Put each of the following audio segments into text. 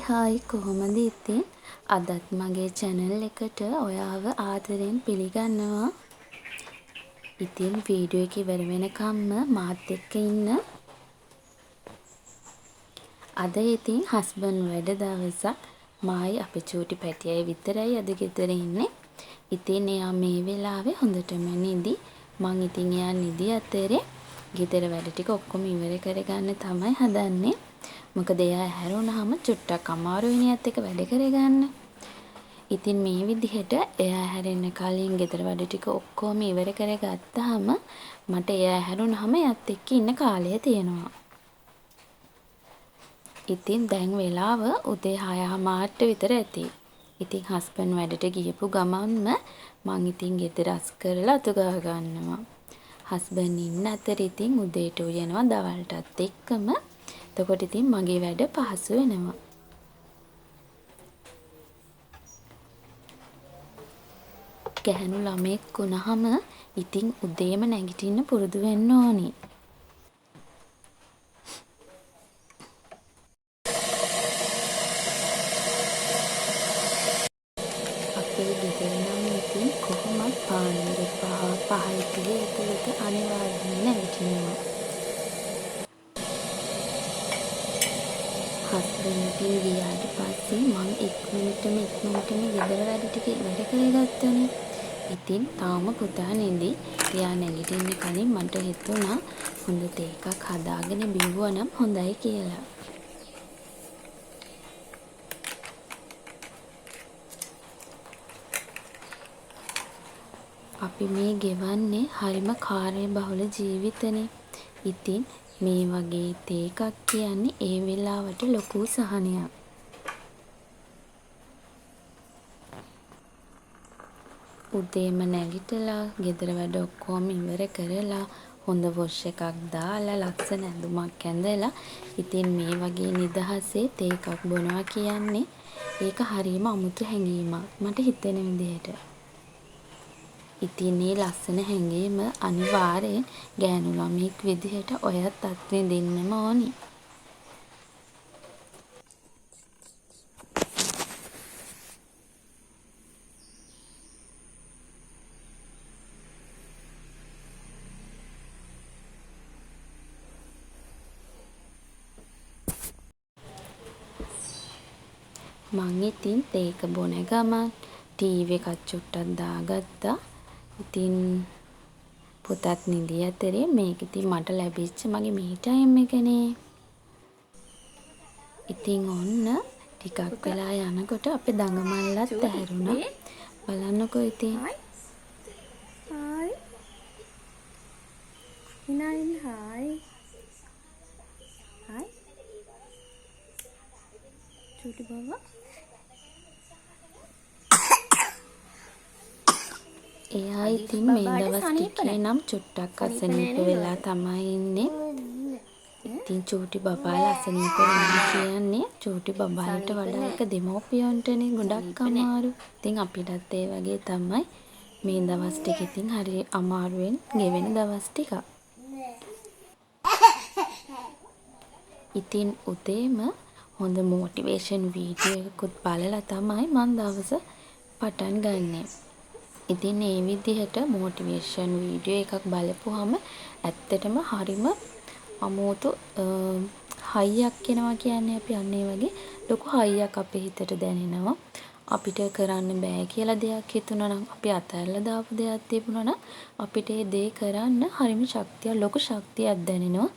Hi කොහොමද ඉතින් අදත් මගේ channel එකට ඔයාව ආදරෙන් පිළිගන්නවා. ඉතින් වීඩියෝ එක ඉවර වෙනකම්ම මාත් එක්ක ඉන්න. අද ඉතින් හස්බන්ඩ් වැඩ දවසක්. මායි අපේ චූටි පැටියයි විතරයි අද ගෙදර ඉන්නේ. ඉතින් එයා මේ වෙලාවේ හොඳටම නිදි. මං ඉතින් එයා නිදි අතරේ ගෙදර වැඩ ටික ඔක්කොම ඉවර කරගන්න තමයි හදන්නේ. මොකද එයා හැරුණාම චුට්ටක් අමාරුයිනේ එයත් එක්ක වැඩ කරගන්න. ඉතින් මේ විදිහට එයා හැරෙන්න කලින් ගෙදර වැඩ ටික ඔක්කොම ඉවර කරගත්තාම මට එයා හැරුණාම එයත් එක්ක ඉන්න කාලය තියෙනවා. ඉතින් දැන් වෙලාව උදේ 6:00ට විතර ඇති. ඉතින් හස්බන්ඩ් වැඩට ගියපු ගමන්ම මං ඉතින් ගෙදර අස් කරලා අතු ගා ගන්නවා. හස්බන්ඩ් ඉන්න අතර ඉතින් උදේට උයනවා දවල්ටත් එක්කම. එතකොට ඉතින් මගේ වැඩ පහසු වෙනවා. ගැහණු ළමෙක් වුණාම ඉතින් උදේම නැගිටින්න පුරුදු වෙන්න ඕනි. අපේ ගෙදර නම් ඉතින් කොහොමත් පාන්දර 5:30 ඇතුළත අනිවාර්යයෙන් නැගිටිනවා. හස්බන්ඩ් ඉතින් ගියාට පස්සේ මං ඉක්මනටම ගෙදර වැඩ ටික ඉවර කරගත්තනේ. ඉතින් තාම පුතා නිදි. එයා නැගිටින්න කලින් මට හිතුණා හොඳ තේ එකක් හදාගෙන බිව්වා නම් හොඳයි කියලා. අපි මේ ගෙවන්නේ හරිම කාර්යබහුල ජීවිතනේ. ඉතින් මේ වගේ තේ එකක් කියන්නේ ඒ වෙලාවට ලොකු සහනයක්. උදේම නැගිටලා ගෙදර වැඩ ඔක්කොම ඉවර කරලා හොඳ වොෂ් එකක් දාලා ලස්සන ඇඳුමක් ඇඳලා ඉතින් මේ වගේ නිදහසේ තේ එකක් බොනවා කියන්නේ ඒක හරිම අමුතු හැඟීමක් මට හිතෙන විදිහට. ඉතින් මේ ලස්සන හැඟීම අනිවාර්යෙන් ගෑනු ළමෙක් විදිහට ඔයත් අත්විඳින්නම ඕනි. මං ඉතින් තේ එක බොන ගමන් ටීවී එකක් චුට්ටක් දාගත්තා. ඉතින් පුතත් නිදි අතරේ මේක ඉතින් මට ලැබිච්ච මගේ මේ ටයිම් එකනේ. ඉතින් ඔන්න ටිකක් වෙලා යනකොට අපේ දඟමල්ලත් ඇහැරුණා. බලන්නකෝ ඉතින්. හායි. ඉනයින් හායි. හායි. චූටි බබා. එයා ඉතින් මේ දවස් ටිකේ නම් චුට්ටක් අසනීප වෙලා තමයි ඉන්නේ. ඉතින් චූටි බබාලා අසනීප වෙනවා කියන්නේ චූටි බබාලට වඩා එක දෙමව්පියන්ටනේ ගොඩක් අමාරු. ඉතින් අපිටත් ඒ වගේ තමයි මේ දවස් ටික ඉතින් හරි අමාරුවෙන් ගෙවෙන දවස් ටික. ඉතින් උදේම හොඳ මොටිවේෂන් වීඩියෝ එකකුත් බලලා තමයි මම දවස පටන් ගන්නෙ. ඉතින් මේ විදිහට මොටිවේෂන් වීඩියෝ එකක් බලපුවහම ඇත්තටම හරිම අමුතු හයියක් එනවා කියන්නේ අපි අන්නේ වගේ ලොකු හයියක් අපේ හිතට දැනෙනවා. අපිට කරන්න බෑ කියලා දෙයක් හිතුණා නම් අපි අතහැරලා දාපු දෙයක් තිබුණා නම් අපිට ඒ දේ කරන්න හරිම ශක්තියක් ලොකු ශක්තියක් දැනෙනවා.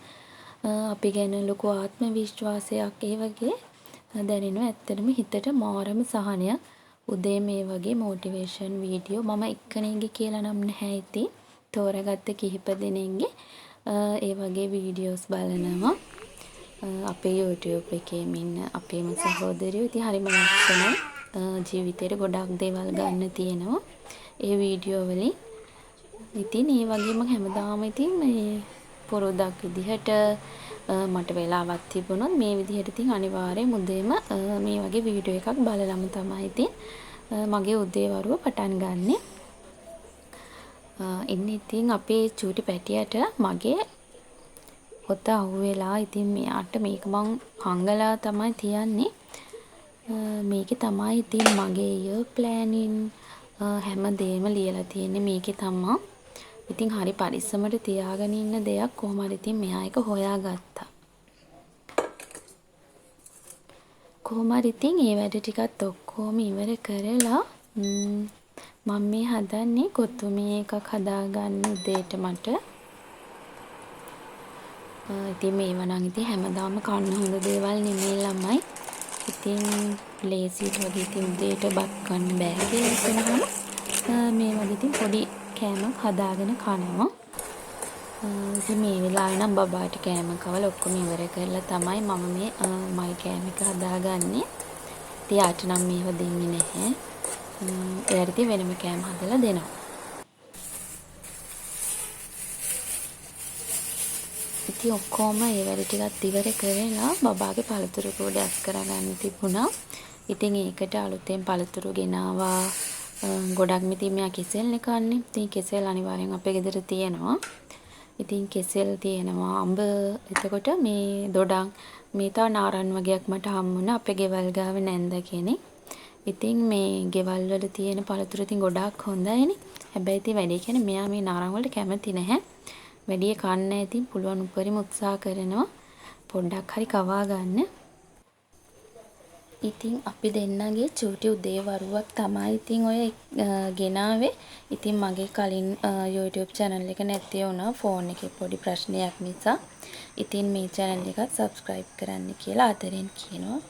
අපි ගැන ලොකු ආත්ම විශ්වාසයක් ඒ වගේ දැනෙනවා. ඇත්තටම හිතට මාරම සහනයක්. උදේ මේ වගේ මොටිවේෂන් වීඩියෝ මම එක්කෙනෙක්ගේ කියලා නම් නැහැ ඉතින් තෝරගත්ත කිහිප දෙනෙක්ගේ ඒ වගේ වීඩියෝස් බලනවා. අපේ YouTube එකේම ඉන්න අපේම සහෝදරියෝ ඉතින් හරිම ලස්සනයි. ජීවිතේට ගොඩක් දේවල් ගන්න තියෙනවා. ඒ වීඩියෝ වලින් ඉතින් ඒ වගේම හැමදාම ඉතින් මේ පුරුද්දක් විදිහට මට වෙලාවක් තිබුණොත් මේ විදිහට ඉතින් අනිවාර්යයෙන් උදේම මේ වගේ වීඩියෝ එකක් බලලම තමයි ඉතින් මගේ උදේ වරුව පටන් ගන්නෙ. ඉන්නේ ඉතින් අපේ චූටි පැටියට මගේ පොත අහුවෙලා ඉතින් මෙයාට මේක මං හංගලා තමයි තියන්නේ. මේකේ තමයි ඉතින් මගේ ඉයර් ප්ලෑනින් හැම දෙයක්ම ලියලා තියෙන්නේ මේකේ තමයි. ඉතින් හරි පරිස්සමට තියාගෙන ඉන්න දෙයක් කොහොම හරි ඉතින් මෙයා එක හොයාගත්තා. කොහොම හරි ඉතින් ඒ වැඩ ටිකත් ඔක්කොම ඉවර කරලා මම මේ හදන්නේ කොතුමී එකක් හදාගන්න උදේට මට. ඉතින් මේව නම් ඉතින් හැමදාම කන්න හොඳ දේවල් නෙමෙයි ළමයි. ඉතින් ලේසියට වගේ ඉතින් උදේට බත් කන්න බෑ කියලා හිතනහම මේ වගේ ඉතින් පොඩි කෑමක් හදාගෙන කනවා. ඉතින් මේ වෙලාවේ නම් බබාට කෑම කවලා ඔක්කොම ඉවර කරලා තමයි මම මේ මයි කෑම එක හදාගන්නේ. ඉතින් යාට නම් මේව දෙන්නේ නැහැ. එයාට ඉතින් වෙනම කෑම හදලා දෙනවා. ඉතින් ඔක්කොම ඒ වැඩ ටිකත් ඉවර කරලා බබාගේ පළතුරු කෝඩයක් කරගන්න තිබුණා. ඉතින් ඒකට අලුතෙන් පළතුරු ගෙනාවා. ගොඩක්ම ඉතින් මෙයා කෙසෙල්නේ කන්නේ. ඉතින් කෙසෙල් අනිවාර්යෙන් අපේ ගෙදර තියෙනවා. ඉතින් කෙසෙල් තියෙනවා අඹ. එතකොට මේ දොඩම් මේ තව නාරන් වගේක් මට හම්බුණා අපේ ගෙවල් ගාව නැන්ද කෙනෙක්. ඉතින් මේ ගෙවල් වල තියෙන පළතුරු ඉතින් ගොඩාක් හොඳයිනේ. හැබැයි ඉතින් වැඩි කියන්නේ මෙයා මේ නාරන් වලට කැමති නැහැ. වැඩි කන්නේ ඉතින් පුළුවන් උපරිම උත්සාහ කරනවා පොඩ්ඩක් හරි කවා ගන්න. ඉතින් අපි දෙන්නගේ චූටි උදේ වරුවක් තමයි ඉතින් ඔය ගෙනාවේ. ඉතින් මගේ කලින් YouTube channel එක නැති වුණා ෆෝන් එකේ පොඩි ප්‍රශ්නයක් නිසා. ඉතින් මේ channel එකත් subscribe කරන්න කියලා ආදරෙන් කියනවා.